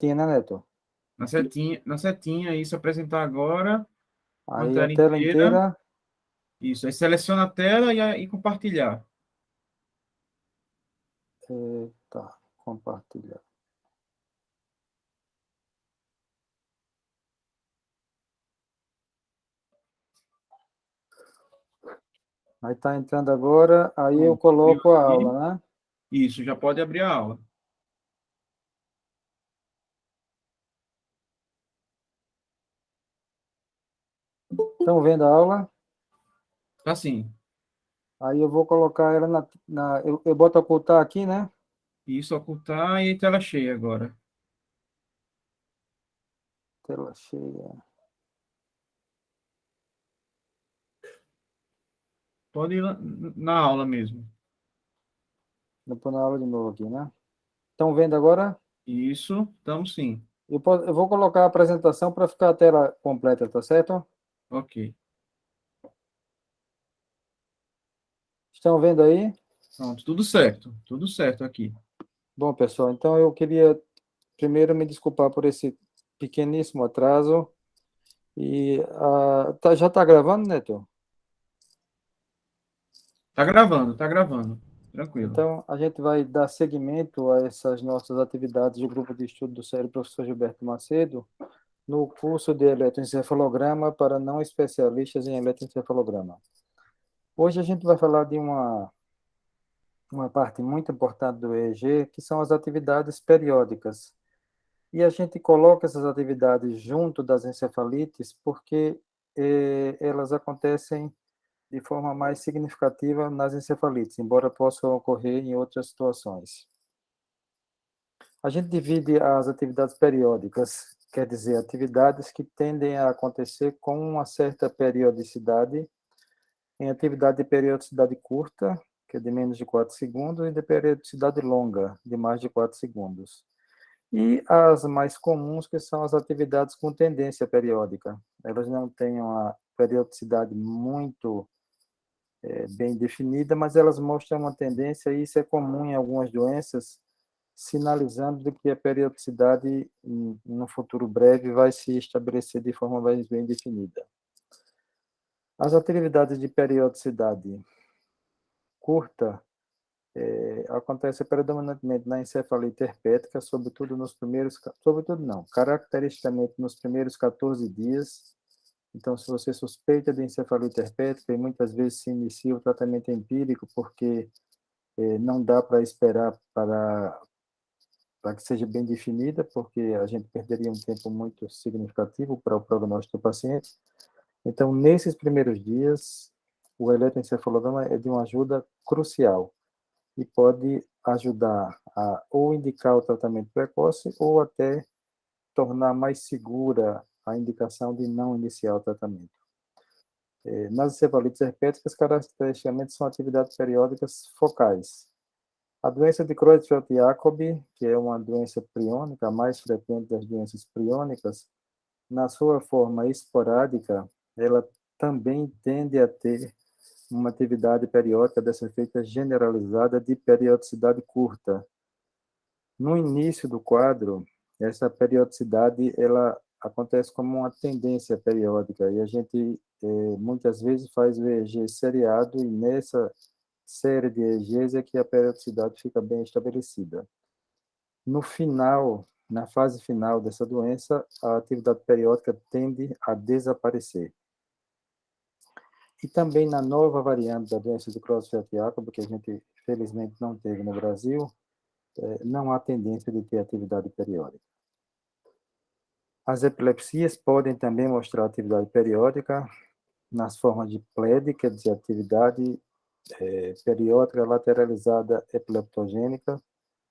setinha, né, Neto? Na setinha, isso, apresentar agora, uma Aí a tela tela inteira. inteira, Isso, aí seleciona a tela e compartilhar. tá, compartilhar. Aí tá entrando agora, aí eu Pronto, abriu coloco a aqui. aula, né? Isso, já pode abrir a aula. Estão vendo a aula? Tá sim. Aí eu vou colocar ela eu boto ocultar aqui, né? Isso, ocultar e tela cheia agora. Tela cheia. Pode ir na aula mesmo. Vou pôr na aula de novo aqui, né? Estão vendo agora? Isso, estamos sim. Eu vou colocar a apresentação para ficar a tela completa, tá certo? Ok. Estão vendo aí? Pronto, tudo certo aqui. Bom, pessoal, então eu queria primeiro me desculpar por esse pequeníssimo atraso. Já está gravando, Neto? Tá gravando. Tranquilo. Então, a gente vai dar seguimento a essas nossas atividades do Grupo de Estudo do Cérebro Professor Gilberto Macedo, no curso de eletroencefalograma para não especialistas em eletroencefalograma. Hoje a gente vai falar de uma parte muito importante do EEG, que são as atividades periódicas. E a gente coloca essas atividades junto das encefalites porque elas acontecem de forma mais significativa nas encefalites, embora possam ocorrer em outras situações. A gente divide as atividades periódicas, quer dizer, atividades que tendem a acontecer com uma certa periodicidade, em atividade de periodicidade curta, que é de menos de 4 segundos, e de periodicidade longa, de mais de 4 segundos. E as mais comuns, que são as atividades com tendência periódica. Elas não têm uma periodicidade muito bem definida, mas elas mostram uma tendência, e isso é comum em algumas doenças, sinalizando de que a periodicidade, no futuro breve, vai se estabelecer de forma mais bem definida. As atividades de periodicidade curta acontecem predominantemente na encefalite herpética, sobretudo não, caracteristicamente nos primeiros 14 dias. Então, se você suspeita de encefalite herpética, e muitas vezes se inicia o tratamento empírico, porque não dá para esperar para que seja bem definida, porque a gente perderia um tempo muito significativo para o prognóstico do paciente. Então, nesses primeiros dias, o eletroencefalograma é de uma ajuda crucial e pode ajudar a ou indicar o tratamento precoce ou até tornar mais segura a indicação de não iniciar o tratamento. Nas encefalites herpéticas, caracteristicamente são atividades periódicas focais. A doença de Creutzfeldt-Jakob, que é uma doença priônica, a mais frequente das doenças priônicas, na sua forma esporádica, ela também tende a ter uma atividade periódica dessa feita generalizada de periodicidade curta. No início do quadro, essa periodicidade ela acontece como uma tendência periódica e a gente muitas vezes faz o EEG seriado e nessa série de EEGs é que a periodicidade fica bem estabelecida. No final, na fase final dessa doença, a atividade periódica tende a desaparecer. E também na nova variante da doença de Creutzfeldt-Jakob, que a gente felizmente não teve no Brasil, não há tendência de ter atividade periódica. As epilepsias podem também mostrar atividade periódica nas formas de PLED, quer dizer, atividade periódica lateralizada epileptogênica,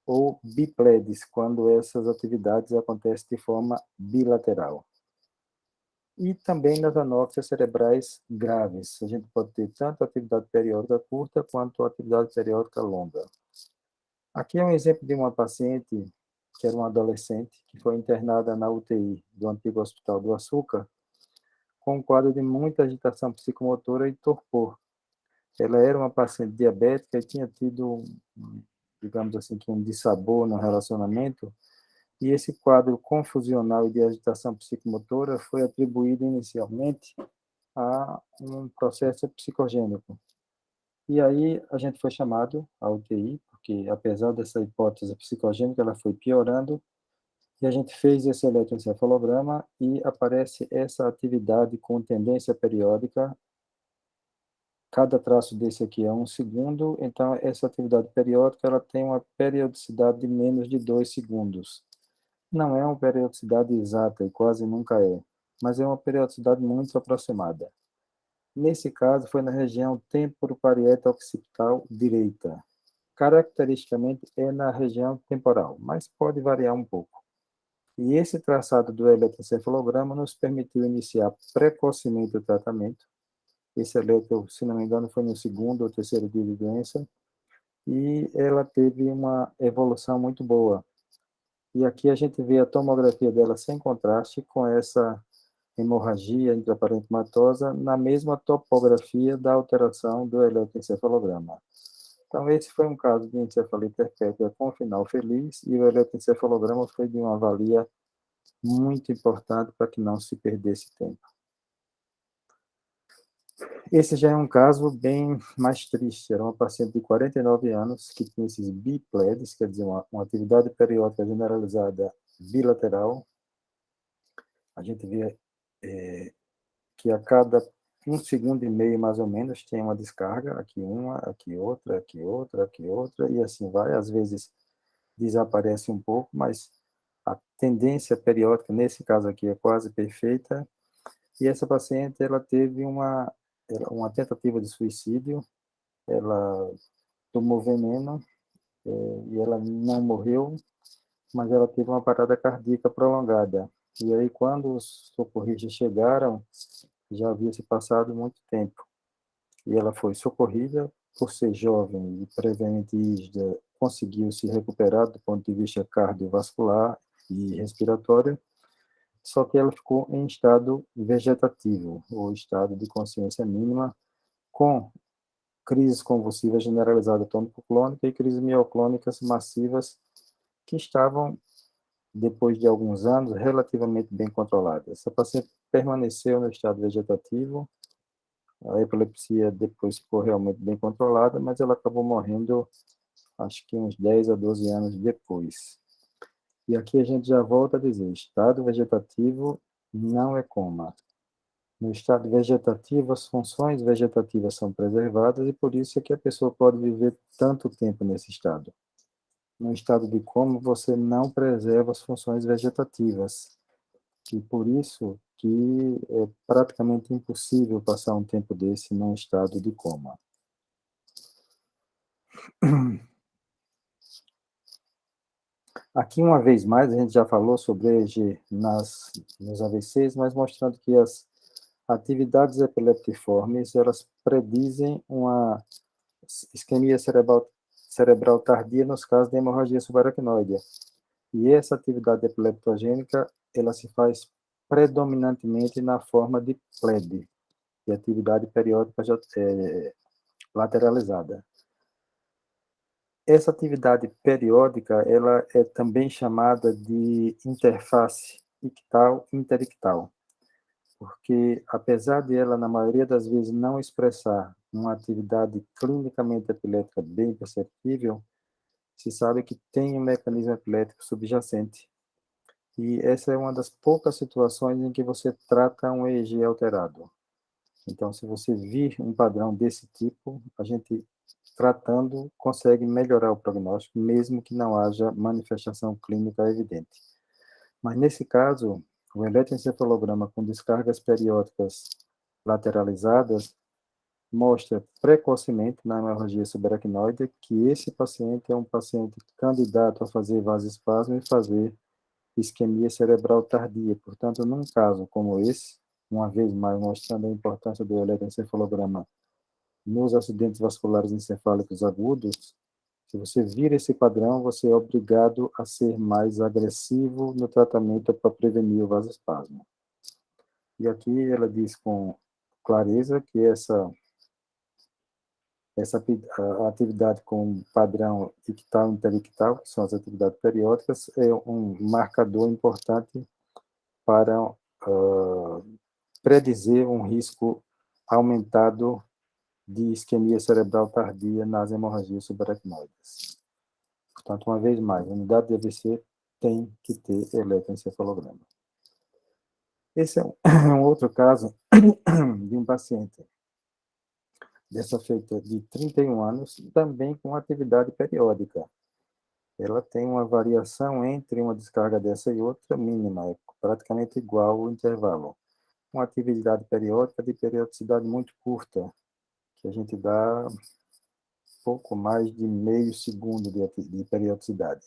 ou bipledes, quando essas atividades acontecem de forma bilateral. E também nas anóxias cerebrais graves. A gente pode ter tanto atividade periódica curta quanto atividade periódica longa. Aqui é um exemplo de uma paciente, que era uma adolescente, que foi internada na UTI do antigo Hospital do Açúcar, com um quadro de muita agitação psicomotora e torpor. Ela era uma paciente diabética e tinha tido, digamos assim, um dissabor no relacionamento, E esse quadro confusional e de agitação psicomotora foi atribuído inicialmente a um processo psicogênico. E aí a gente foi chamado à UTI, porque apesar dessa hipótese psicogênica, ela foi piorando, e a gente fez esse eletroencefalograma e aparece essa atividade com tendência periódica. Cada traço desse aqui é 1 segundo, então essa atividade periódica ela tem uma periodicidade de menos de 2 segundos. Não é uma periodicidade exata e quase nunca é, mas é uma periodicidade muito aproximada. Nesse caso, foi na região temporoparieto-occipital direita. Caracteristicamente é na região temporal, mas pode variar um pouco. E esse traçado do eletroencefalograma nos permitiu iniciar precocemente o tratamento. Esse eletro, se não me engano, foi no 2º ou 3º dia de doença, e ela teve uma evolução muito boa. E aqui a gente vê a tomografia dela sem contraste com essa hemorragia intraparenquimatosa na mesma topografia da alteração do eletroencefalograma. Então, esse foi um caso de encefalia perpétua com final feliz, e o eletroencefalograma foi de uma valia muito importante para que não se perdesse tempo. Esse já é um caso bem mais triste. Era uma paciente de 49 anos que tinha esses bipleds, quer dizer, uma atividade periódica generalizada bilateral. A gente vê que a cada 1,5 segundo, mais ou menos, tem uma descarga, aqui uma, aqui outra, aqui outra, aqui outra, e assim vai. Às vezes desaparece um pouco, mas a tendência periódica, nesse caso aqui, é quase perfeita. E essa paciente, ela teve uma tentativa de suicídio, ela tomou veneno, e ela não morreu, mas ela teve uma parada cardíaca prolongada. E aí, quando os socorristas chegaram, já havia se passado muito tempo. E ela foi socorrida, por ser jovem e previamente rígida, conseguiu se recuperar do ponto de vista cardiovascular e respiratório, só que ela ficou em estado vegetativo, ou estado de consciência mínima, com crises convulsivas generalizadas tônico-clônica e crises mioclônicas massivas que estavam, depois de alguns anos, relativamente bem controladas. Essa paciente permaneceu no estado vegetativo, a epilepsia depois ficou realmente bem controlada, mas ela acabou morrendo, acho que uns 10 a 12 anos depois. E aqui a gente já volta a dizer, estado vegetativo não é coma. No estado vegetativo, as funções vegetativas são preservadas e por isso é que a pessoa pode viver tanto tempo nesse estado. No estado de coma, você não preserva as funções vegetativas. E por isso que é praticamente impossível passar um tempo desse num estado de coma. Aqui, uma vez mais, a gente já falou sobre EEG nos AVCs, mas mostrando que as atividades epileptiformes, elas predizem uma isquemia cerebral tardia nos casos de hemorragia subaracnoide. E essa atividade epileptogênica, ela se faz predominantemente na forma de PLED, de atividade periódica lateralizada. Essa atividade periódica, ela é também chamada de interface ictal-interictal, porque apesar de ela, na maioria das vezes, não expressar uma atividade clinicamente epilética bem perceptível, se sabe que tem um mecanismo epilético subjacente. E essa é uma das poucas situações em que você trata um EEG alterado. Então, se você vir um padrão desse tipo, a gente, tratando, consegue melhorar o prognóstico, mesmo que não haja manifestação clínica evidente. Mas, nesse caso, o eletroencefalograma com descargas periódicas lateralizadas mostra precocemente na hemorragia subaracnoide que esse paciente é um paciente candidato a fazer vasoespasmo e fazer isquemia cerebral tardia. Portanto, num caso como esse, uma vez mais mostrando a importância do eletroencefalograma nos acidentes vasculares encefálicos agudos, se você vir esse padrão, você é obrigado a ser mais agressivo no tratamento para prevenir o vasoespasmo. E aqui ela diz com clareza que a atividade com padrão ictal e interictal, que são as atividades periódicas, é um marcador importante para predizer um risco aumentado de isquemia cerebral tardia nas hemorragias subaracnoides. Portanto, uma vez mais, a unidade de AVC tem que ter eletroencefalograma. Esse é um outro caso de um paciente dessa feita de 31 anos, também com atividade periódica. Ela tem uma variação entre uma descarga dessa e outra mínima, é praticamente igual o intervalo. Uma atividade periódica de periodicidade muito curta, que a gente dá pouco mais de meio segundo de periodicidade.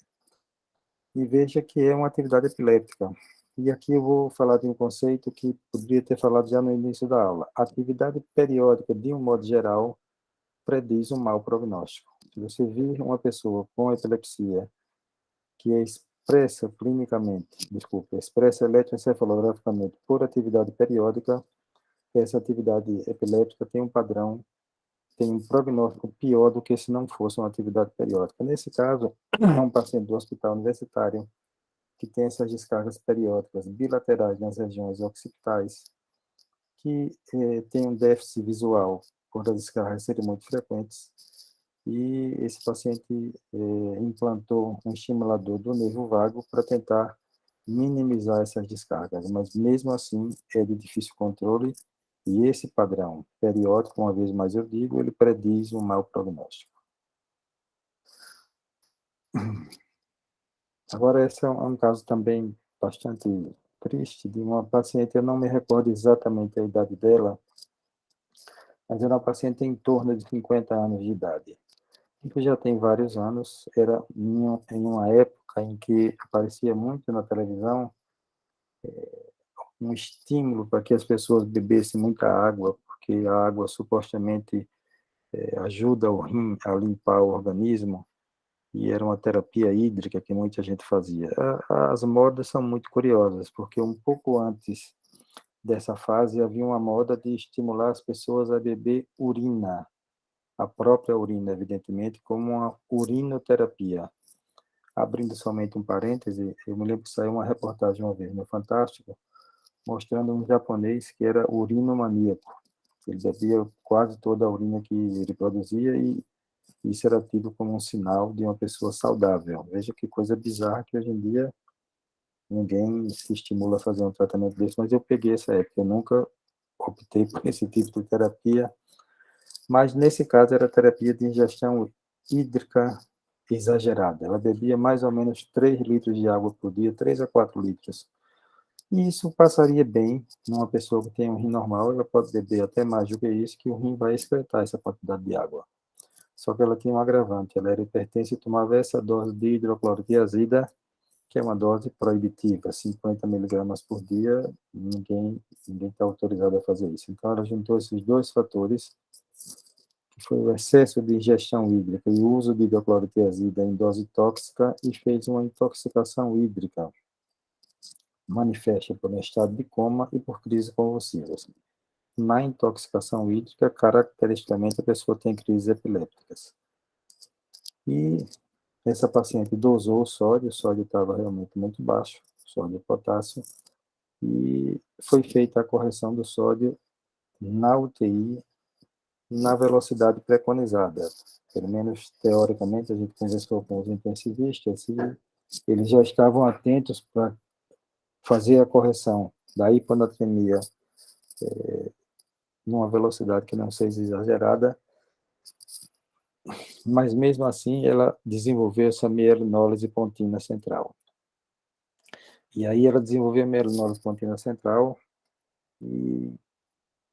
E veja que é uma atividade epiléptica. E aqui eu vou falar de um conceito que poderia ter falado já no início da aula. A atividade periódica, de um modo geral, prediz um mau prognóstico. Se você vir uma pessoa com epilepsia que é expressa clinicamente, expressa eletroencefalograficamente por atividade periódica, essa atividade epiléptica tem um padrão, tem um prognóstico pior do que se não fosse uma atividade periódica. Nesse caso, é um paciente do hospital universitário que tem essas descargas periódicas bilaterais nas regiões occipitais, que tem um déficit visual por as descargas serem muito frequentes, e esse paciente implantou um estimulador do nervo vago para tentar minimizar essas descargas, mas mesmo assim é de difícil controle, e esse padrão periódico, uma vez mais eu digo, ele prediz um mau prognóstico. Agora, esse é um caso também bastante triste, de uma paciente, eu não me recordo exatamente a idade dela, mas era uma paciente em torno de 50 anos de idade, que já tem vários anos, era em uma época em que aparecia muito na televisão um estímulo para que as pessoas bebessem muita água, porque a água supostamente ajuda o rim a limpar o organismo, e era uma terapia hídrica que muita gente fazia. As modas são muito curiosas, porque um pouco antes dessa fase havia uma moda de estimular as pessoas a beber urina, a própria urina, evidentemente, como uma urinoterapia. Abrindo somente um parêntese, eu me lembro que saiu uma reportagem uma vez no Fantástico, mostrando um japonês que era urinomaníaco. Ele bebia quase toda a urina que ele produzia, e isso era tido como um sinal de uma pessoa saudável. Veja que coisa bizarra, que hoje em dia ninguém se estimula a fazer um tratamento desse, mas eu peguei essa época, eu nunca optei por esse tipo de terapia, mas nesse caso era terapia de ingestão hídrica exagerada. Ela bebia mais ou menos 3 litros de água por dia, 3 a 4 litros. E isso passaria bem numa pessoa que tem um rim normal, ela pode beber até mais do que isso, que o rim vai excretar essa quantidade de água. Só que ela tinha um agravante, ela era hipertensa e tomava essa dose de hidroclorotiazida, que é uma dose proibitiva, 50 miligramas por dia, ninguém está autorizado a fazer isso. Então, ela juntou esses dois fatores, que foi o excesso de ingestão hídrica e o uso de hidroclorotiazida em dose tóxica, e fez uma intoxicação hídrica, manifesta por um estado de coma e por crises convulsivas. Na intoxicação hídrica, caracteristicamente, a pessoa tem crises epilépticas. E essa paciente dosou o sódio estava realmente muito baixo, sódio e potássio, e foi feita a correção do sódio na UTI, na velocidade preconizada. Pelo menos teoricamente, a gente conversou com os intensivistas e eles já estavam atentos para fazer a correção da hiponatremia numa velocidade que não seja exagerada, mas mesmo assim ela desenvolveu essa mielinólise pontina central. E aí ela desenvolveu a mielinólise pontina central, e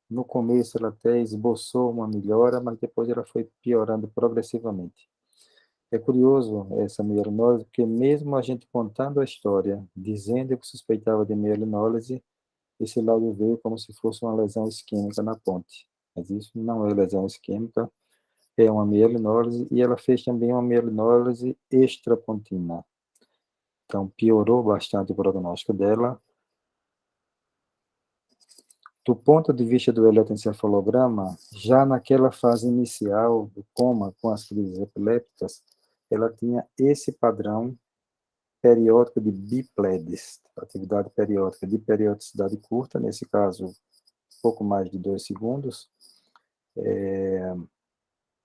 no começo ela até esboçou uma melhora, mas depois ela foi piorando progressivamente. É curioso essa mielinólise, porque mesmo a gente contando a história, dizendo que suspeitava de mielinólise, esse laudo veio como se fosse uma lesão isquêmica na ponte. Mas isso não é lesão isquêmica, é uma mielinólise, e ela fez também uma mielinólise extrapontina. Então, piorou bastante o prognóstico dela. do ponto de vista do eletroencefalograma, já naquela fase inicial do coma com as crises epilépticas, ela tinha esse padrão periódico de bipledes, atividade periódica de periodicidade curta, nesse caso, pouco mais de 2 segundos,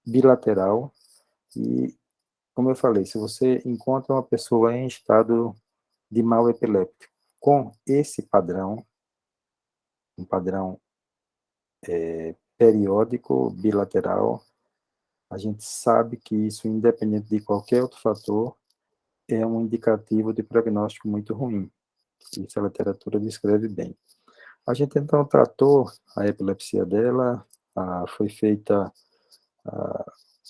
bilateral, e, como eu falei, se você encontra uma pessoa em estado de mal epiléptico com esse padrão, um padrão periódico bilateral, a gente sabe que isso, independente de qualquer outro fator, é um indicativo de prognóstico muito ruim. Isso a literatura descreve bem. A gente então tratou a epilepsia dela, foi feita,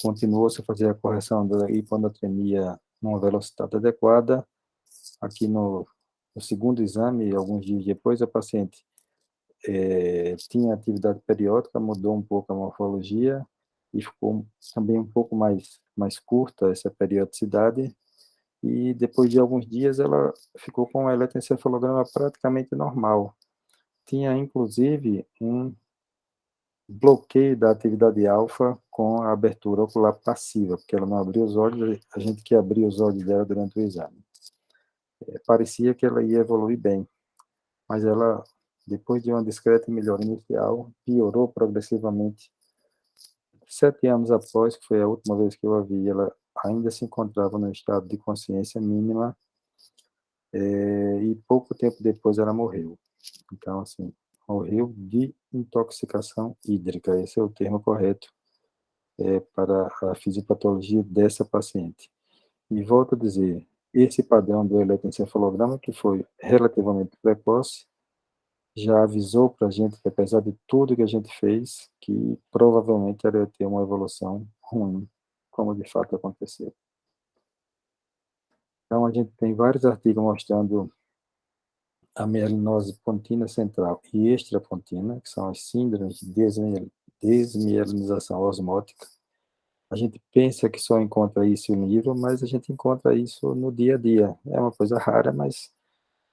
continuou-se a fazer a correção da hiponatremia numa velocidade adequada. Aqui no segundo exame, alguns dias depois, a paciente tinha atividade periódica, mudou um pouco a morfologia e ficou também um pouco mais curta essa periodicidade. E depois de alguns dias ela ficou com um eletroencefalograma praticamente normal. Tinha inclusive um bloqueio da atividade alfa com a abertura ocular passiva, porque ela não abria os olhos, a gente que abria os olhos dela durante o exame. Parecia que ela ia evoluir bem, mas ela, depois de uma discreta melhora inicial, piorou progressivamente. 7 anos após, que foi a última vez que eu a vi, ela ainda se encontrava no estado de consciência mínima, e pouco tempo depois ela morreu. Então, assim, morreu de intoxicação hídrica, esse é o termo correto para a fisiopatologia dessa paciente. E volto a dizer, esse padrão do eletroencefalograma, que foi relativamente precoce, já avisou para a gente que, apesar de tudo que a gente fez, que provavelmente ela ia ter uma evolução ruim, como de fato aconteceu. Então, a gente tem vários artigos mostrando a mielinose pontina central e extrapontina, que são as síndromes de desmielinização osmótica. A gente pensa que só encontra isso em livro, mas a gente encontra isso no dia a dia. É uma coisa rara, mas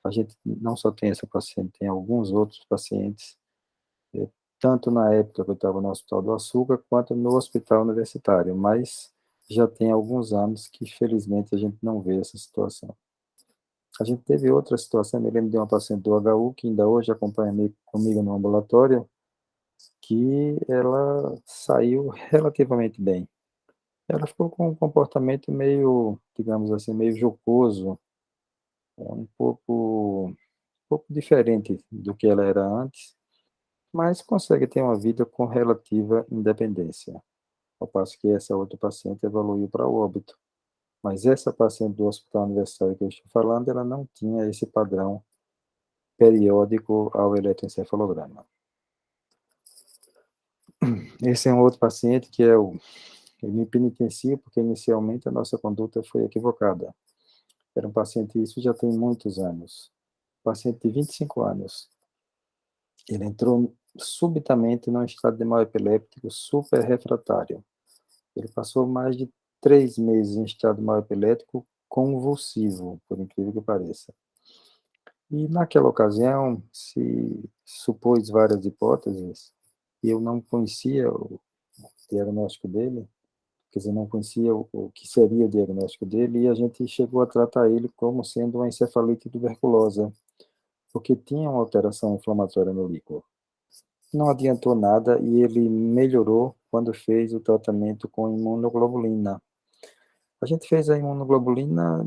a gente não só tem essa paciente, tem alguns outros pacientes, tanto na época que eu estava no Hospital do Açúcar, quanto no hospital universitário, mas já tem alguns anos que, felizmente, a gente não vê essa situação. A gente teve outra situação, me lembro de uma paciente do HU, que ainda hoje acompanha comigo no ambulatório, que ela saiu relativamente bem. Ela ficou com um comportamento meio, digamos assim, meio jocoso, um pouco diferente do que ela era antes, mas consegue ter uma vida com relativa independência. Ao passo que essa outra paciente evoluiu para o óbito. Mas essa paciente do hospital universitário que eu estou falando, ela não tinha esse padrão periódico ao eletroencefalograma. Esse é um outro paciente que eu me penitencio porque inicialmente a nossa conduta foi equivocada. Era um paciente, isso já tem muitos anos, paciente de 25 anos. Ele entrou subitamente num estado de mal epiléptico super refratário. Ele passou mais de 3 meses em estado de mal epilético convulsivo, por incrível que pareça. E naquela ocasião se supôs várias hipóteses, e eu não conhecia o diagnóstico dele, quer dizer, não conhecia o que seria o diagnóstico dele, e a gente chegou a tratar ele como sendo uma encefalite tuberculosa, porque tinha uma alteração inflamatória no líquor. Não adiantou nada e ele melhorou quando fez o tratamento com imunoglobulina. A gente fez a imunoglobulina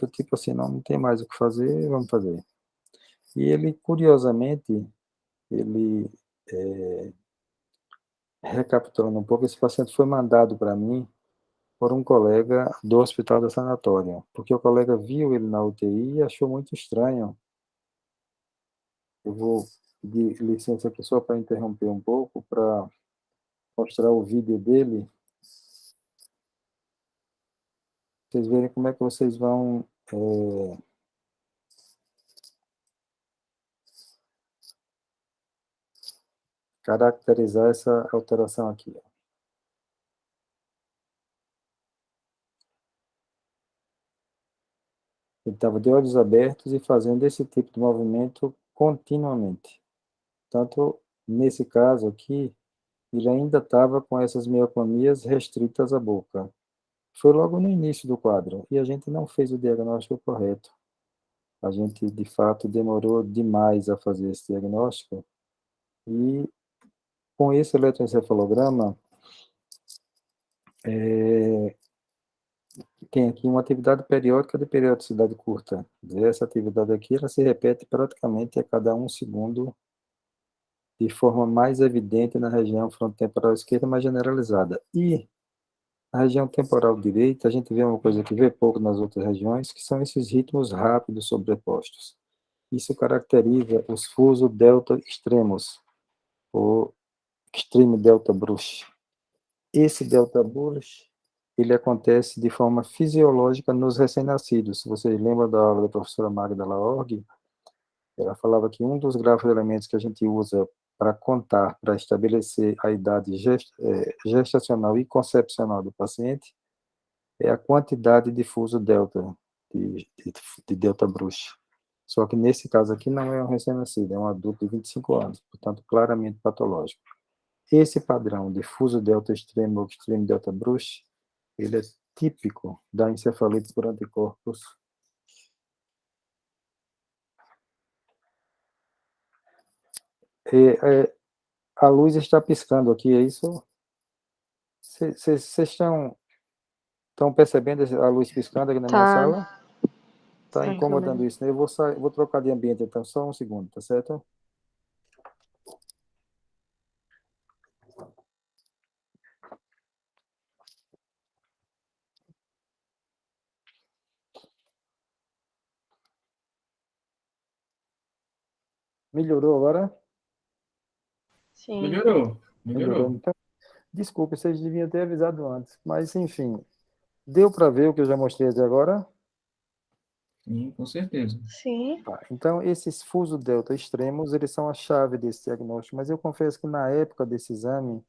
do tipo assim, não tem mais o que fazer, vamos fazer. E ele, curiosamente, ele, recapitulando um pouco, esse paciente foi mandado para mim por um colega do hospital da sanatório, porque o colega viu ele na UTI e achou muito estranho. Eu vou pedir licença aqui só para interromper um pouco, para mostrar o vídeo dele, vocês verem como é que vocês vão caracterizar essa alteração aqui. Ó. Ele estava de olhos abertos e fazendo esse tipo de movimento continuamente. Tanto Nesse caso aqui, ele ainda estava com essas mioclonias restritas à boca. Foi logo no início do quadro, e a gente não fez o diagnóstico correto. A gente, de fato, demorou demais a fazer esse diagnóstico, e com esse eletroencefalograma, tem aqui uma atividade periódica de periodicidade curta. Essa atividade aqui, ela se repete praticamente a cada 1 segundo, de forma mais evidente na região frontotemporal esquerda, mais generalizada. E na região temporal direita, a gente vê uma coisa que vê pouco nas outras regiões, que são esses ritmos rápidos sobrepostos. Isso caracteriza os fuso delta extremos, ou extreme delta brush. Esse delta brush, ele acontece de forma fisiológica nos recém-nascidos. Se vocês lembram da aula da professora Magda Laorg, ela falava que um dos gráficos de elementos que a gente usa para contar, para estabelecer a idade gestacional e concepcional do paciente, é a quantidade de fuso delta, de delta bruxa. Só que nesse caso aqui não é um recém-nascido, é um adulto de 25 anos, portanto, claramente patológico. Esse padrão de fuso delta extremo ou extremo delta bruxa, ele é típico da encefalite por anticorpos. A luz está piscando aqui, é isso? Vocês estão percebendo a luz piscando aqui na minha Tá, sala? Está tá incomodando incomodando. isso, né? Eu vou trocar de ambiente, então, só 1 segundo, tá certo? Melhorou agora? Sim. Melhorou, Melhorou. melhorou. Então, desculpe, vocês deviam ter avisado antes. Mas, enfim, deu para ver o que eu já mostrei até agora? Sim, com certeza. Sim. Tá. Então, esses fuso delta extremos, eles são a chave desse diagnóstico. Mas eu confesso que na época desse exame,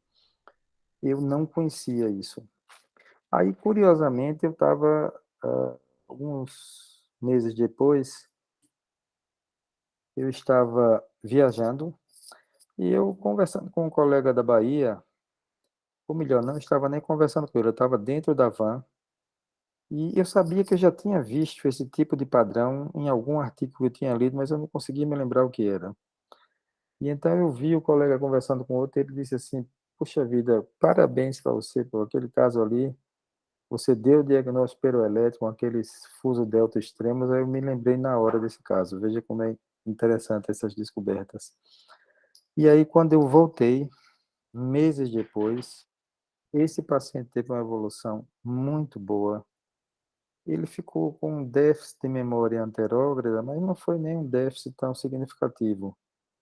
eu não conhecia isso. Aí, curiosamente, eu estava, alguns meses depois, eu estava viajando e eu conversando com um colega da Bahia, ou melhor, não estava nem conversando com ele, eu estava dentro da van. E eu sabia que eu já tinha visto esse tipo de padrão em algum artigo que eu tinha lido, mas eu não conseguia me lembrar o que era. E então eu vi o colega conversando com outro, e ele disse assim: Puxa vida, parabéns para você por aquele caso ali. Você deu o diagnóstico peroelétrico com aqueles fuso delta extremos. Aí eu me lembrei na hora desse caso. Veja como é interessante essas descobertas. E aí, quando eu voltei, meses depois, esse paciente teve uma evolução muito boa. Ele ficou com um déficit de memória anterógrada, mas não foi nenhum déficit tão significativo.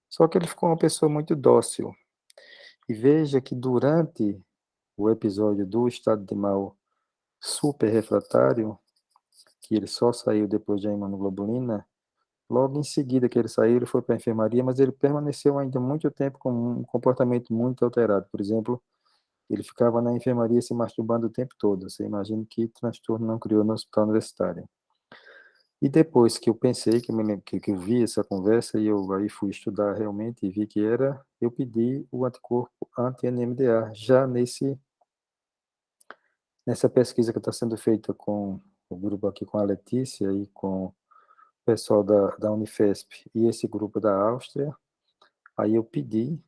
Só que ele ficou uma pessoa muito dócil. E veja que durante o episódio do estado de mal super refratário, que ele só saiu depois da imunoglobulina, logo em seguida que ele saiu, ele foi para a enfermaria, mas ele permaneceu ainda muito tempo com um comportamento muito alterado. Por exemplo, ele ficava na enfermaria se masturbando o tempo todo. Você imagina que transtorno não criou no hospital universitário. E depois que eu pensei, que eu vi essa conversa, e eu aí fui estudar realmente e vi que era, eu pedi o anticorpo anti-NMDA, já nessa pesquisa que está sendo feita com o grupo aqui, com a Letícia e com o pessoal da Unifesp e esse grupo da Áustria. Aí eu pedi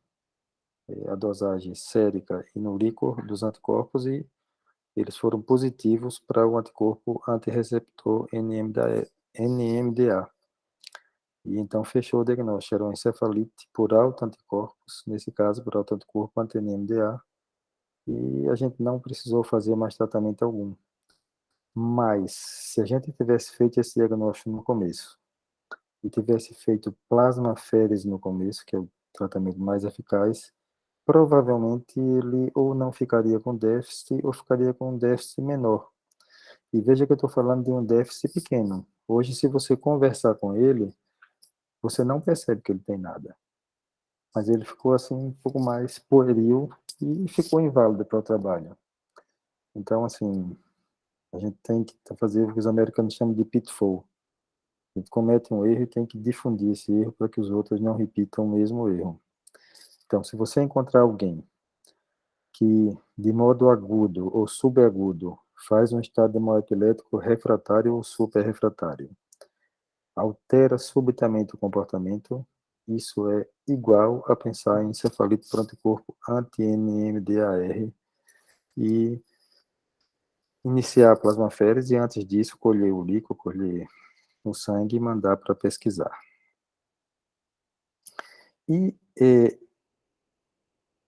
a dosagem sérica e nurícor dos anticorpos, e eles foram positivos para o anticorpo antirreceptor NMDA. E então fechou o diagnóstico, era uma encefalite por autoanticorpos, nesse caso por autoanticorpo anti-NMDA, e a gente não precisou fazer mais tratamento algum. Mas, se a gente tivesse feito esse diagnóstico no começo, e tivesse feito plasmaférese no começo, que é o tratamento mais eficaz, provavelmente ele ou não ficaria com déficit, ou ficaria com um déficit menor. E veja que eu estou falando de um déficit pequeno. Hoje, se você conversar com ele, você não percebe que ele tem nada. Mas ele ficou assim um pouco mais pueril e ficou inválido para o trabalho. Então, assim, a gente tem que fazer o que os americanos chamam de pitfall. A gente comete um erro e tem que difundir esse erro para que os outros não repitam o mesmo erro. Então, se você encontrar alguém que, de modo agudo ou subagudo, faz um estado de mal epilético refratário ou superrefratário, altera subitamente o comportamento, isso é igual a pensar em encefalite por anticorpo anti-NMDAR e iniciar a plasmaférese e, antes disso, colher o líquido, colher o sangue e mandar para pesquisar. E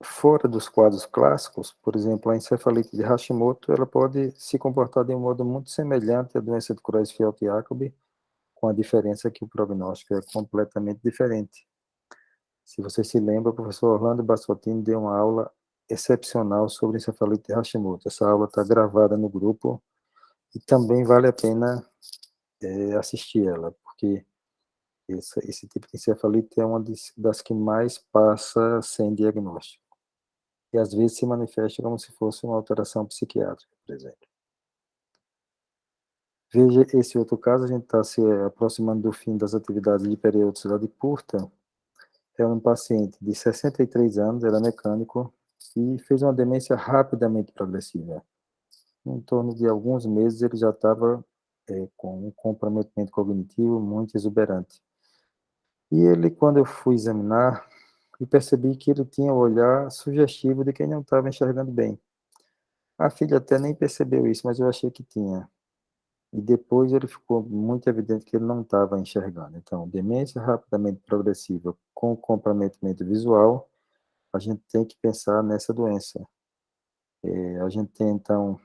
fora dos quadros clássicos, por exemplo, a encefalite de Hashimoto, ela pode se comportar de um modo muito semelhante à doença de Creutzfeldt-Jakob, com a diferença que o prognóstico é completamente diferente. Se você se lembra, o professor Orlando Bassottini deu uma aula excepcional sobre encefalite de Hashimoto. Essa aula está gravada no grupo e também vale a pena assistir ela, porque esse tipo de encefalite é uma das que mais passa sem diagnóstico. E às vezes se manifesta como se fosse uma alteração psiquiátrica, por exemplo. Veja esse outro caso, a gente está se aproximando do fim das atividades de periodicidade curta. É um paciente de 63 anos, era mecânico, e fez uma demência rapidamente progressiva. Em torno de alguns meses, ele já estava com um comprometimento cognitivo muito exuberante. E ele, quando eu fui examinar, eu percebi que ele tinha o olhar sugestivo de quem não estava enxergando bem. A filha até nem percebeu isso, mas eu achei que tinha. E depois ele ficou muito evidente que ele não estava enxergando. Então, demência rapidamente progressiva com comprometimento visual, a gente tem que pensar nessa doença. A gente tem, então,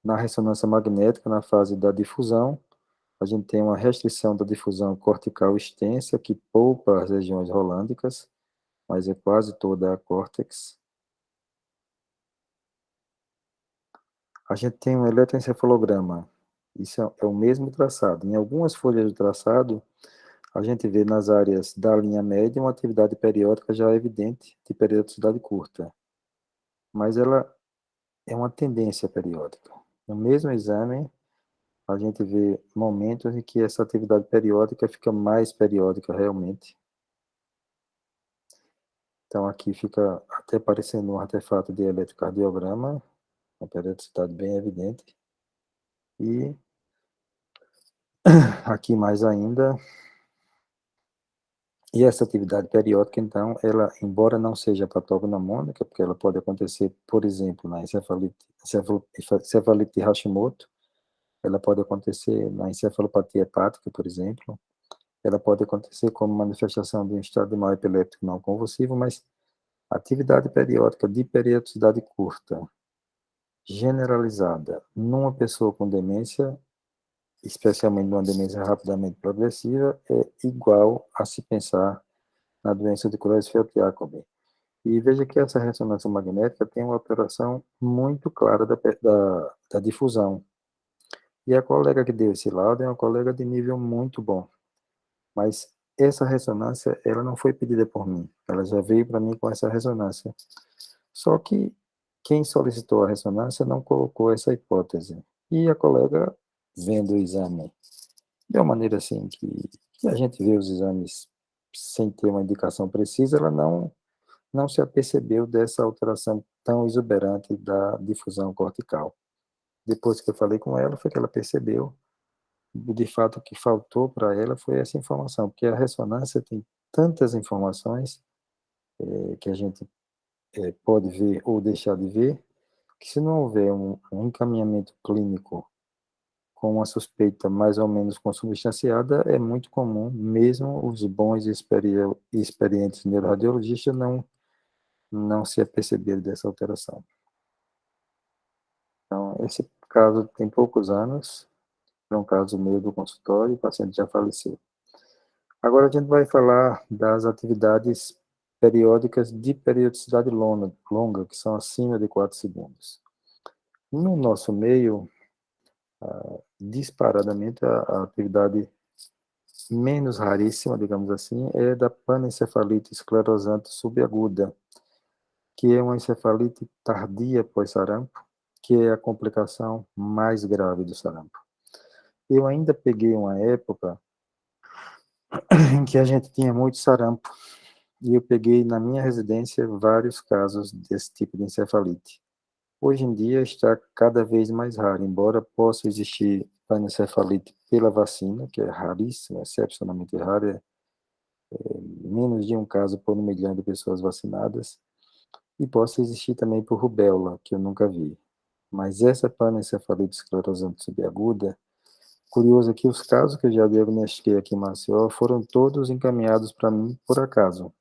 na ressonância magnética, na fase da difusão, a gente tem uma restrição da difusão cortical extensa, que poupa as regiões rolândicas, mas é quase toda a córtex. A gente tem um eletroencefalograma. Isso é o mesmo traçado. Em algumas folhas de traçado, a gente vê nas áreas da linha média uma atividade periódica já evidente de periodicidade curta. Mas ela é uma tendência periódica. No mesmo exame, a gente vê momentos em que essa atividade periódica fica mais periódica realmente. Então, aqui fica até parecendo um artefato de eletrocardiograma, uma periodicidade bem evidente. E aqui mais ainda. E essa atividade periódica, então, ela, embora não seja patognomônica, porque ela pode acontecer, por exemplo, na encefalite de Hashimoto, ela pode acontecer na encefalopatia hepática, por exemplo, ela pode acontecer como manifestação de um estado de mal epiléptico não convulsivo, mas atividade periódica de periodicidade curta, generalizada, numa pessoa com demência, especialmente numa demência rapidamente progressiva, é igual a se pensar na doença de Creutzfeldt-Jakob. E veja que essa ressonância magnética tem uma alteração muito clara da difusão. E a colega que deu esse laudo é uma colega de nível muito bom. Mas essa ressonância, ela não foi pedida por mim. Ela já veio para mim com essa ressonância. Só que quem solicitou a ressonância não colocou essa hipótese. E a colega, vendo o exame, de uma maneira assim que a gente vê os exames sem ter uma indicação precisa, ela não se apercebeu dessa alteração tão exuberante da difusão cortical. Depois que eu falei com ela, foi que ela percebeu. De fato, o que faltou para ela foi essa informação, porque a ressonância tem tantas informações que a gente pode ver ou deixar de ver, que se não houver um encaminhamento clínico com uma suspeita mais ou menos consubstanciada, é muito comum, mesmo os bons e experientes neuroradiologistas não se aperceberam dessa alteração. Então, esse caso tem poucos anos, é um caso meu do consultório, o paciente já faleceu. Agora a gente vai falar das atividades periódicas de periodicidade longa, que são acima de 4 segundos. No nosso meio, disparadamente, a atividade menos raríssima, digamos assim, é da panencefalite esclerosante subaguda, que é uma encefalite tardia pós-sarampo, que é a complicação mais grave do sarampo. Eu ainda peguei uma época em que a gente tinha muito sarampo, e eu peguei na minha residência vários casos desse tipo de encefalite. Hoje em dia está cada vez mais raro, embora possa existir panencefalite pela vacina, que é raríssima, excepcionalmente rara, menos de um caso por 1 milhão de pessoas vacinadas, e possa existir também por rubéola, que eu nunca vi. Mas essa panencefalite esclerosante subaguda, curioso é que os casos que eu já diagnostiquei aqui em Maceió foram todos encaminhados para mim por acaso.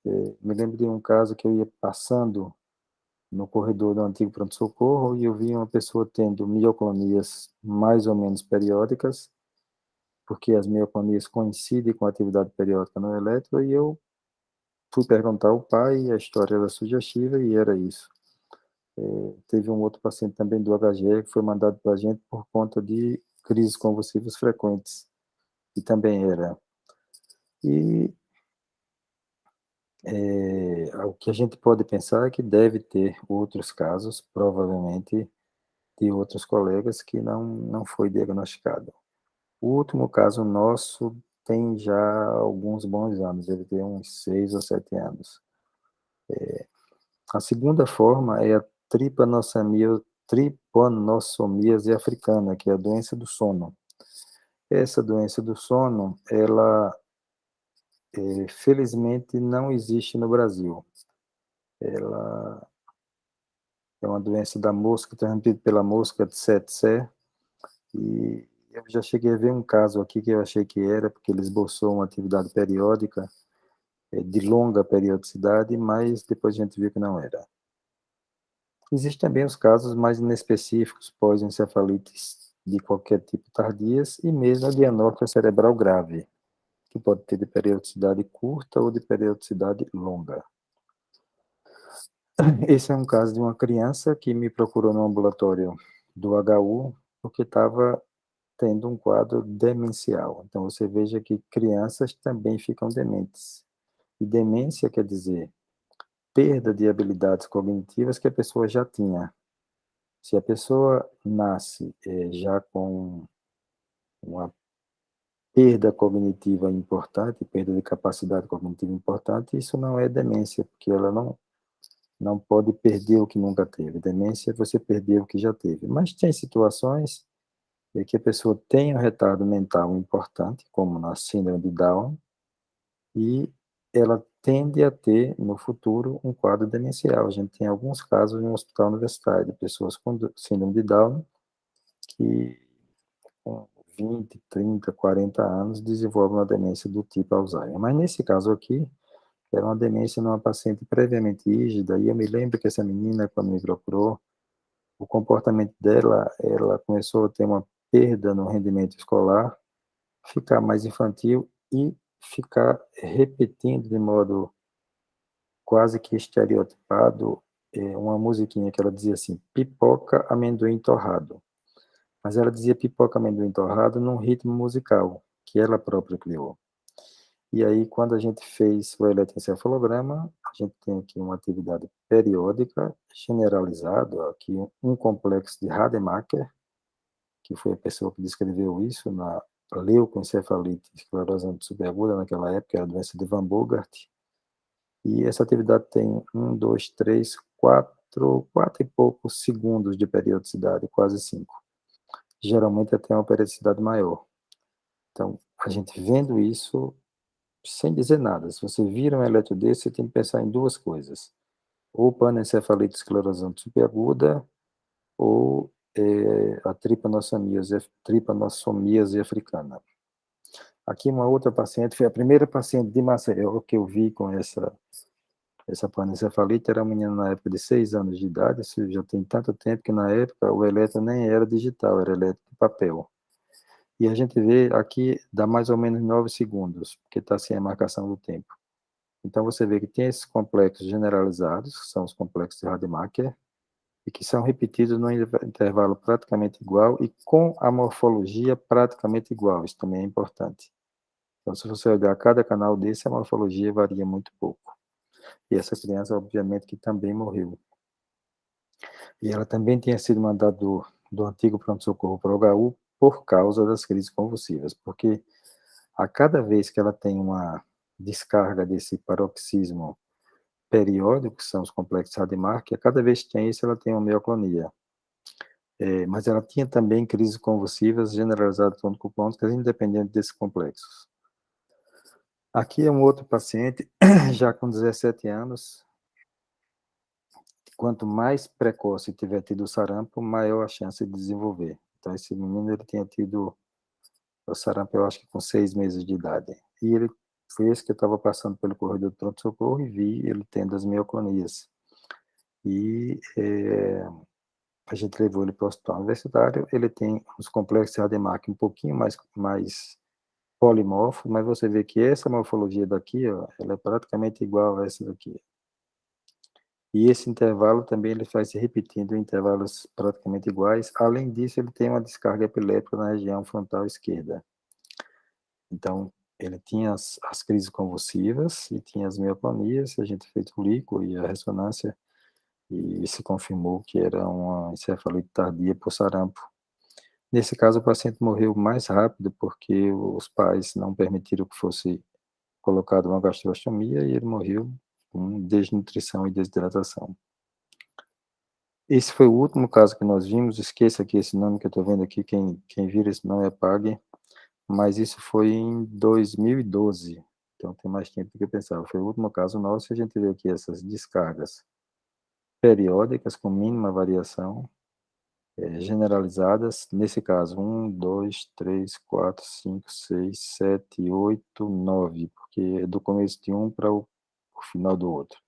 Me lembro de um caso que eu ia passando no corredor do antigo pronto-socorro e eu vi uma pessoa tendo mioclonias mais ou menos periódicas, porque as mioclonias coincidem com a atividade periódica no eletro, e eu fui perguntar ao pai, e a história era sugestiva e era isso. Teve um outro paciente também do HGE que foi mandado para a gente por conta de crises convulsivas frequentes, e também era. E o que a gente pode pensar é que deve ter outros casos, provavelmente, de outros colegas que não foi diagnosticado. O último caso nosso tem já alguns bons anos, deve ter uns 6 ou 7 anos. A segunda forma é a tripanossomíase africana, que é a doença do sono. Essa doença do sono, ela felizmente não existe no Brasil. Ela é uma doença da mosca, transmitida pela mosca de Tsetse, e eu já cheguei a ver um caso aqui que eu achei que era, porque ele esboçou uma atividade periódica, de longa periodicidade, mas depois a gente viu que não era. Existem também os casos mais inespecíficos, pós-encefalites de qualquer tipo tardias, e mesmo a dianófila cerebral grave, que pode ter de periodicidade curta ou de periodicidade longa. Esse é um caso de uma criança que me procurou no ambulatório do HU, porque estava tendo um quadro demencial. Então, você veja que crianças também ficam dementes. E demência quer dizer perda de habilidades cognitivas que a pessoa já tinha. Se a pessoa nasce já com uma perda cognitiva importante, perda de capacidade cognitiva importante, isso não é demência, porque ela não pode perder o que nunca teve. Demência é você perder o que já teve. Mas tem situações em que a pessoa tem um retardo mental importante, como na síndrome de Down, e ela tende a ter, no futuro, um quadro demencial. A gente tem alguns casos no hospital universitário de pessoas com síndrome de Down que, com 20, 30, 40 anos, desenvolvem uma demência do tipo Alzheimer. Mas nesse caso aqui, era uma demência numa paciente previamente rígida, e eu me lembro que essa menina, quando me procurou, o comportamento dela, ela começou a ter uma perda no rendimento escolar, ficar mais infantil e ficar repetindo de modo quase que estereotipado uma musiquinha que ela dizia assim, pipoca, amendoim torrado. Mas ela dizia pipoca, amendoim torrado num ritmo musical, que ela própria criou. E aí, quando a gente fez o eletroencefalograma, a gente tem aqui uma atividade periódica generalizada, aqui um complexo de Rademacher, que foi a pessoa que descreveu isso na leucoencefalite esclerosante subaguda naquela época, era a doença de Van Bogart. E essa atividade tem 4 e poucos segundos de periodicidade, quase 5. Geralmente até uma periodicidade maior. Então, a gente vendo isso, sem dizer nada, se você vira um eletro desse, você tem que pensar em 2 coisas. Ou panencefalite esclerosante subaguda, ou a tripanossomíase africana. Aqui uma outra paciente, foi a primeira paciente de Maceió que eu vi com essa panencefalite, era uma menina na época de 6 anos de idade, isso já tem tanto tempo que na época o eletro nem era digital, era eletro de papel. E a gente vê aqui, dá mais ou menos 9 segundos, porque está sem a marcação do tempo. Então você vê que tem esses complexos generalizados, que são os complexos de Rademacher, e que são repetidos num intervalo praticamente igual e com a morfologia praticamente igual, isso também é importante. Então, se você olhar cada canal desse, a morfologia varia muito pouco. E essa criança, obviamente, que também morreu. E ela também tinha sido mandada do antigo pronto-socorro para o HU por causa das crises convulsivas, porque a cada vez que ela tem uma descarga desse paroxismo periódico, que são os complexos Rademacher, e a cada vez que tem isso, ela tem uma mioclonia. Mas ela tinha também crises convulsivas generalizadas tônico-clônicas, independente desses complexos. Aqui é um outro paciente, já com 17 anos. Quanto mais precoce tiver tido o sarampo, maior a chance de desenvolver. Então, esse menino, ele tinha tido o sarampo, eu acho que com 6 meses de idade. E ele foi esse que eu estava passando pelo corredor do pronto-socorro e vi ele tendo as mioclonias. E a gente levou ele para o hospital universitário. Ele tem os complexos Rademacher um pouquinho mais polimorfo, mas você vê que essa morfologia daqui, ó, ela é praticamente igual a essa daqui. E esse intervalo também ele vai se repetindo em intervalos praticamente iguais. Além disso, ele tem uma descarga epiléptica na região frontal esquerda. Então, ele tinha as crises convulsivas e tinha as mioclonias. A gente fez o líquido e a ressonância e se confirmou que era uma encefalite tardia por sarampo. Nesse caso, o paciente morreu mais rápido porque os pais não permitiram que fosse colocado uma gastrostomia e ele morreu com desnutrição e desidratação. Esse foi o último caso que nós vimos. Esqueça aqui esse nome que eu estou vendo aqui, quem vira esse nome apague, mas isso foi em 2012, então tem mais tempo do que eu pensava. Foi o último caso nosso e a gente vê aqui essas descargas periódicas com mínima variação, generalizadas, nesse caso, 1, 2, 3, 4, 5, 6, 7, 8, 9, porque é do começo de um para o final do outro.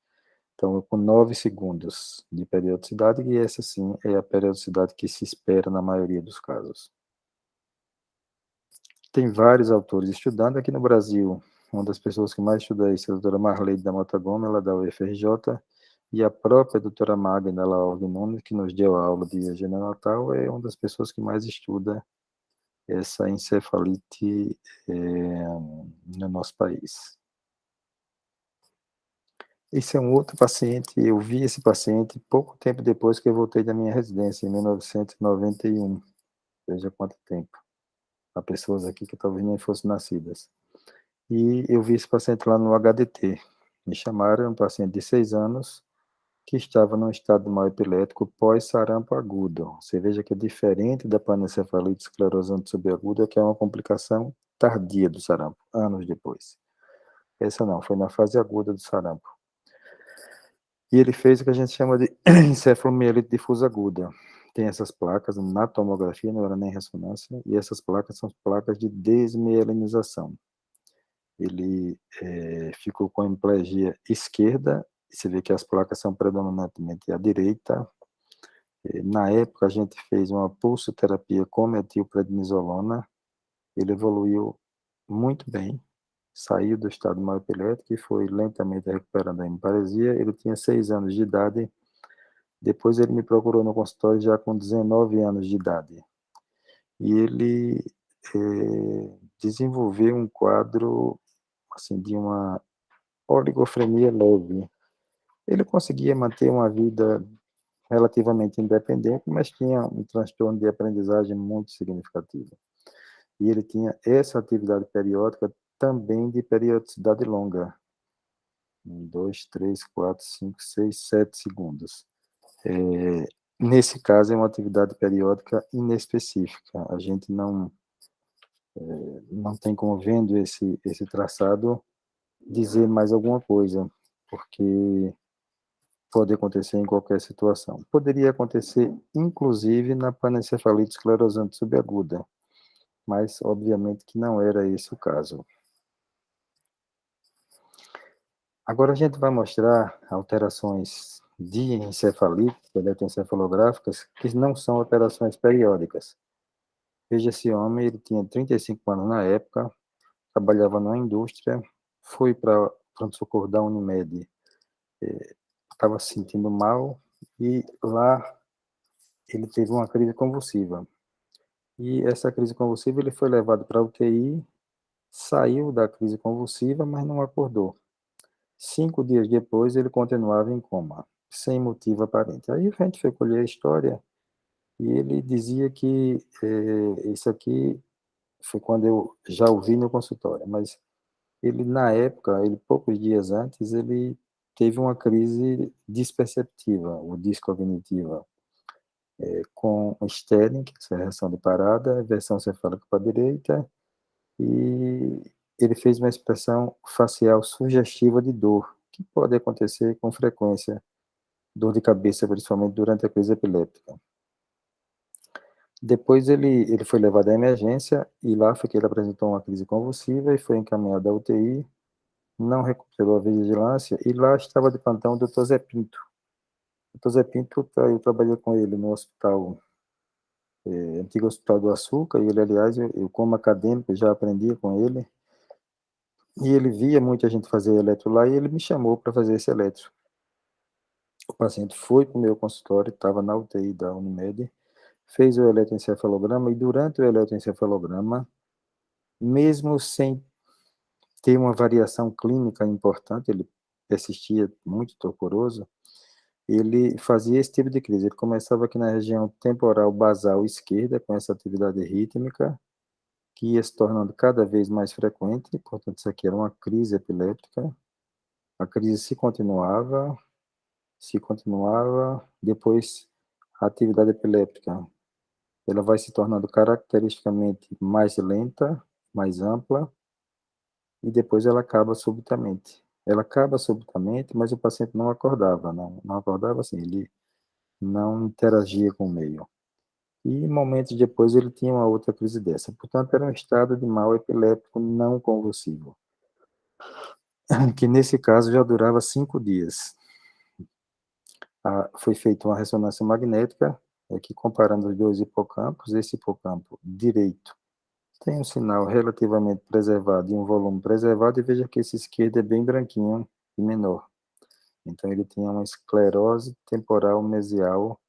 Então, com 9 segundos de periodicidade, e essa sim é a periodicidade que se espera na maioria dos casos. Tem vários autores estudando. Aqui no Brasil, uma das pessoas que mais estuda isso é a doutora Marleide da Mota Gomes, ela é da UFRJ, e a própria doutora Magna Laorgue Nunes, que nos deu a aula de higiene neonatal, é uma das pessoas que mais estuda essa encefalite no nosso país. Esse é um outro paciente, eu vi esse paciente pouco tempo depois que eu voltei da minha residência, em 1991. Veja quanto tempo. Há pessoas aqui que talvez nem fossem nascidas. E eu vi esse paciente lá no HDT. Me chamaram, um paciente de 6 anos, que estava num estado mal epilético pós-sarampo agudo. Você veja que é diferente da panencefalite esclerosante subaguda, que é uma complicação tardia do sarampo, anos depois. Essa não, foi na fase aguda do sarampo. E ele fez o que a gente chama de encefalomielite difusa aguda. Tem essas placas na tomografia, não era nem ressonância, e essas placas são placas de desmielinização. Ele ficou com hemiplegia esquerda, e você vê que as placas são predominantemente à direita. Na época, a gente fez uma pulsoterapia com metilprednisolona, ele evoluiu muito bem, saiu do estado mal epilético e foi lentamente recuperando a hemiparesia. Ele tinha 6 anos de idade, depois ele me procurou no consultório já com 19 anos de idade. E ele desenvolveu um quadro assim, de uma oligofrenia leve. Ele conseguia manter uma vida relativamente independente, mas tinha um transtorno de aprendizagem muito significativo. E ele tinha essa atividade periódica também de periodicidade longa. 1, 2, 3, 4, 5, 6, 7 segundos. Nesse caso, é uma atividade periódica inespecífica. A gente não tem como, vendo esse traçado, dizer mais alguma coisa, porque pode acontecer em qualquer situação. Poderia acontecer, inclusive, na panencefalite esclerosante subaguda, mas, obviamente, que não era esse o caso. Agora a gente vai mostrar alterações de encefalite, eletroencefalográficas, que não são alterações periódicas. Veja, esse homem, ele tinha 35 anos na época, trabalhava na indústria, foi para o pronto-socorro da Unimed, estava se sentindo mal, e lá ele teve uma crise convulsiva. E essa crise convulsiva, ele foi levado para a UTI, saiu da crise convulsiva, mas não acordou. 5 dias depois, ele continuava em coma, sem motivo aparente. Aí a gente foi colher a história, e ele dizia que isso aqui foi quando eu já ouvi no consultório, mas Ele, na época, poucos dias antes, ele teve uma crise disperceptiva, ou discognitiva, com Sterling, que é a reação de parada, versão cefálica para a direita, e ele fez uma expressão facial sugestiva de dor, que pode acontecer com frequência, dor de cabeça, principalmente durante a crise epiléptica. Depois ele foi levado à emergência, e lá foi que ele apresentou uma crise convulsiva e foi encaminhado à UTI, não recuperou a vigilância, e lá estava de plantão o Dr. Zé Pinto. O Dr. Zé Pinto, eu trabalhei com ele no hospital, antigo Hospital do Açúcar, e ele, aliás, eu como acadêmico já aprendia com ele, e ele via muita gente fazer eletro lá, e ele me chamou para fazer esse eletro. O paciente foi para o meu consultório, estava na UTI da Unimed, fez o eletroencefalograma, e durante o eletroencefalograma, mesmo sem ter uma variação clínica importante, ele persistia muito torporoso, ele fazia esse tipo de crise. Ele começava aqui na região temporal basal esquerda, com essa atividade rítmica, que ia se tornando cada vez mais frequente, portanto, isso aqui era uma crise epiléptica. A crise se continuava, depois a atividade epiléptica, ela vai se tornando caracteristicamente mais lenta, mais ampla, e depois ela acaba subitamente. Ela acaba subitamente, mas o paciente não acordava, não acordava assim, ele não interagia com o meio. E momentos depois ele tinha uma outra crise dessa. Portanto, era um estado de mal epiléptico não convulsivo, que nesse caso já durava 5 dias. Foi feita uma ressonância magnética, que comparando os dois hipocampos, esse hipocampo direito tem um sinal relativamente preservado e um volume preservado, e veja que esse esquerdo é bem branquinho e menor. Então, ele tinha uma esclerose temporal mesial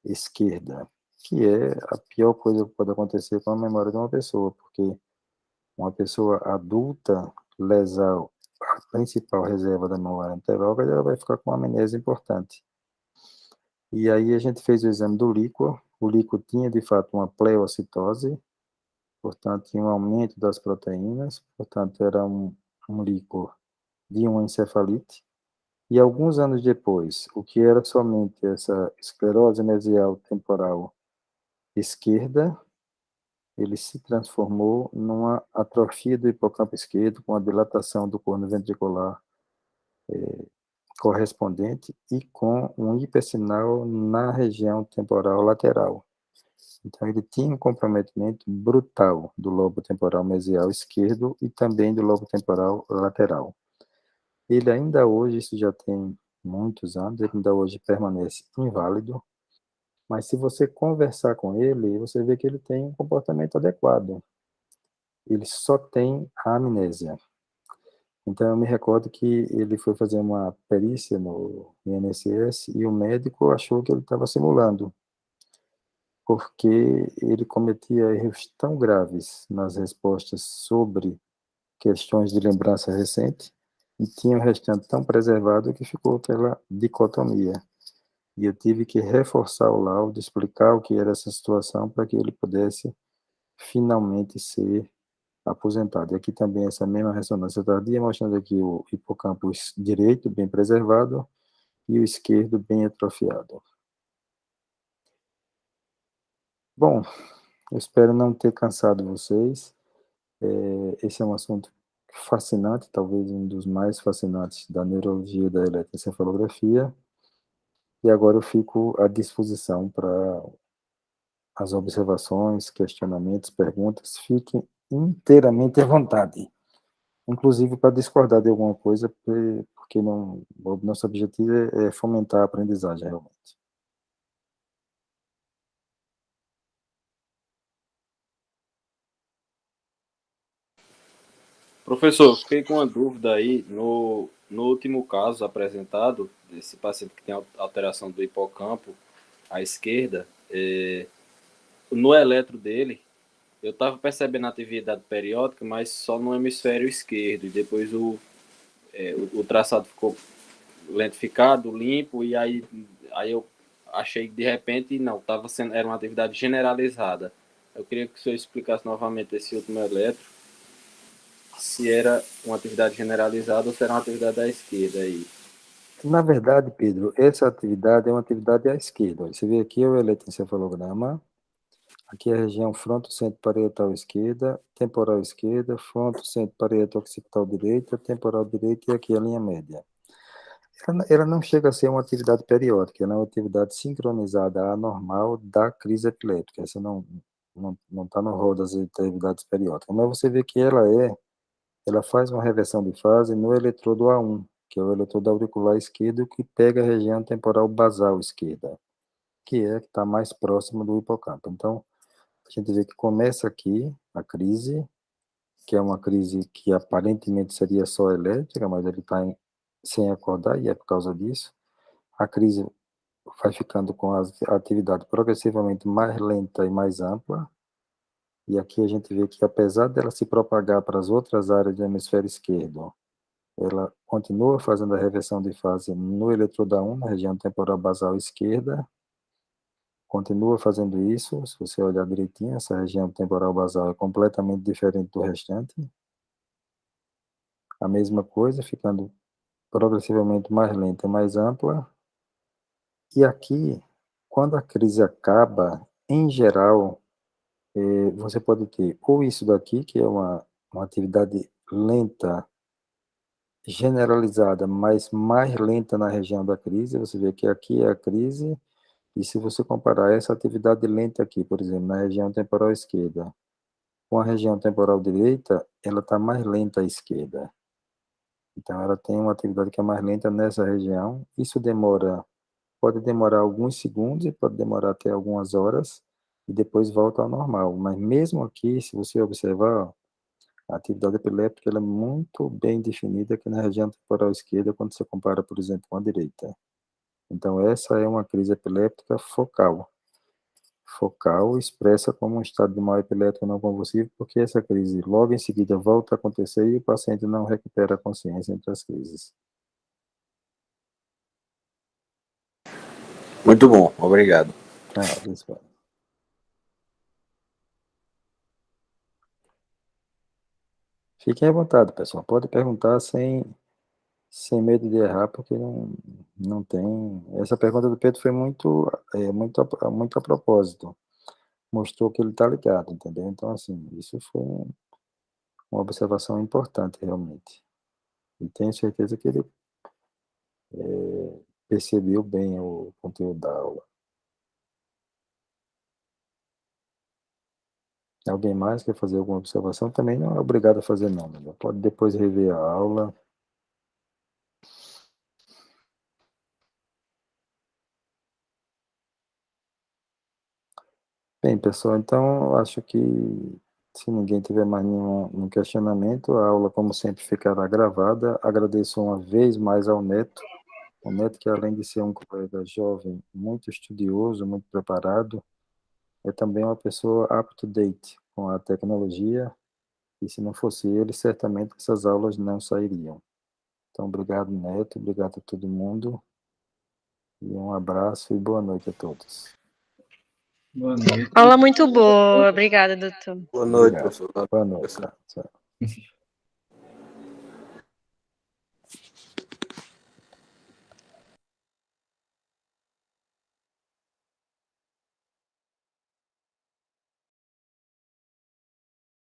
esquerda, que é a pior coisa que pode acontecer com a memória de uma pessoa, porque uma pessoa adulta lesar a principal reserva da memória anterógrada, ela vai ficar com uma amnésia importante. E aí a gente fez o exame do líquor, o líquor tinha de fato uma pleocitose, portanto tinha um aumento das proteínas, portanto era um líquor de uma encefalite. E alguns anos depois, o que era somente essa esclerose mesial temporal esquerda, ele se transformou numa atrofia do hipocampo esquerdo, com a dilatação do corno ventricular correspondente e com um hipersinal na região temporal lateral. Então, ele tinha um comprometimento brutal do lobo temporal mesial esquerdo e também do lobo temporal lateral. Ele ainda hoje, isso já tem muitos anos, ele ainda hoje permanece inválido, mas se você conversar com ele, você vê que ele tem um comportamento adequado. Ele só tem a amnésia. Então, eu me recordo que ele foi fazer uma perícia no INSS e o médico achou que ele estava simulando, porque ele cometia erros tão graves nas respostas sobre questões de lembrança recente e tinha o restante tão preservado que ficou aquela dicotomia. E eu tive que reforçar o laudo, explicar o que era essa situação para que ele pudesse finalmente ser aposentado. E aqui também essa mesma ressonância tardia, mostrando aqui o hipocampo direito bem preservado e o esquerdo bem atrofiado. Bom, eu espero não ter cansado vocês. Esse é um assunto fascinante, talvez um dos mais fascinantes da neurologia e da eletroencefalografia. E agora eu fico à disposição para as observações, questionamentos, perguntas. Fiquem inteiramente à vontade, inclusive para discordar de alguma coisa, porque não, o nosso objetivo é fomentar a aprendizagem, realmente. Professor, fiquei com uma dúvida aí. No último caso apresentado, desse paciente que tem alteração do hipocampo à esquerda, no eletro dele, eu estava percebendo atividade periódica, mas só no hemisfério esquerdo. E depois o traçado ficou lentificado, limpo, e aí eu achei que de repente não, era uma atividade generalizada. Eu queria que o senhor explicasse novamente esse último eletro, se era uma atividade generalizada ou se era uma atividade da esquerda aí. Na verdade, Pedro, essa atividade é uma atividade à esquerda. Você vê aqui o eletroencefalograma, aqui é a região fronto-centro-parietal esquerda, temporal esquerda, fronto-centro-parietal occipital direita, temporal direita e aqui a linha média. Ela não chega a ser uma atividade periódica, ela é uma atividade sincronizada anormal da crise epiléptica. Essa não está no rol das atividades periódicas, mas você vê que ela faz uma reversão de fase no eletrodo A1, que é o eletrodo auricular esquerdo, que pega a região temporal basal esquerda, que está mais próximo do hipocampo. Então, a gente vê que começa aqui a crise, que é uma crise que aparentemente seria só elétrica, mas ele está sem acordar, e é por causa disso. A crise vai ficando com a atividade progressivamente mais lenta e mais ampla, e aqui a gente vê que, apesar dela se propagar para as outras áreas do hemisfério esquerdo, ela continua fazendo a reversão de fase no eletrodo A1, na região temporal basal esquerda, continua fazendo isso. Se você olhar direitinho, essa região temporal basal é completamente diferente do restante. A mesma coisa, ficando progressivamente mais lenta e mais ampla. E aqui, quando a crise acaba, em geral, você pode ter ou isso daqui, que é uma atividade lenta, generalizada, mas mais lenta na região da crise. Você vê que aqui é a crise, e se você comparar essa atividade lenta aqui, por exemplo, na região temporal esquerda, com a região temporal direita, ela está mais lenta à esquerda. Então, ela tem uma atividade que é mais lenta nessa região. Isso pode demorar alguns segundos e pode demorar até algumas horas, e depois volta ao normal. Mas mesmo aqui, se você observar, a atividade epiléptica ela é muito bem definida aqui na região temporal esquerda, quando você compara, por exemplo, com a direita. Então, essa é uma crise epiléptica focal. Focal expressa como um estado de mal epilético não convulsivo, porque essa crise logo em seguida volta a acontecer e o paciente não recupera a consciência entre as crises. Muito bom, obrigado. Isso. Fiquem à vontade, pessoal. Pode perguntar sem medo de errar, porque não tem... Essa pergunta do Pedro foi muito a propósito. Mostrou que ele está ligado, entendeu? Então, assim, isso foi uma observação importante, realmente. E tenho certeza que ele percebeu bem o conteúdo da aula. Alguém mais quer fazer alguma observação? Também não é obrigado a fazer não, né? Pode depois rever a aula. Bem, pessoal, então acho que se ninguém tiver mais nenhum questionamento, a aula, como sempre, ficará gravada. Agradeço uma vez mais ao Neto. O Neto, que além de ser um colega jovem, muito estudioso, muito preparado, é também uma pessoa up-to-date com a tecnologia, e se não fosse ele, certamente essas aulas não sairiam. Então, obrigado, Neto, obrigado a todo mundo, e um abraço e boa noite a todos. Boa noite. Aula muito boa. Obrigada, doutor. Boa noite, Obrigado. professor. Boa noite. Tchau.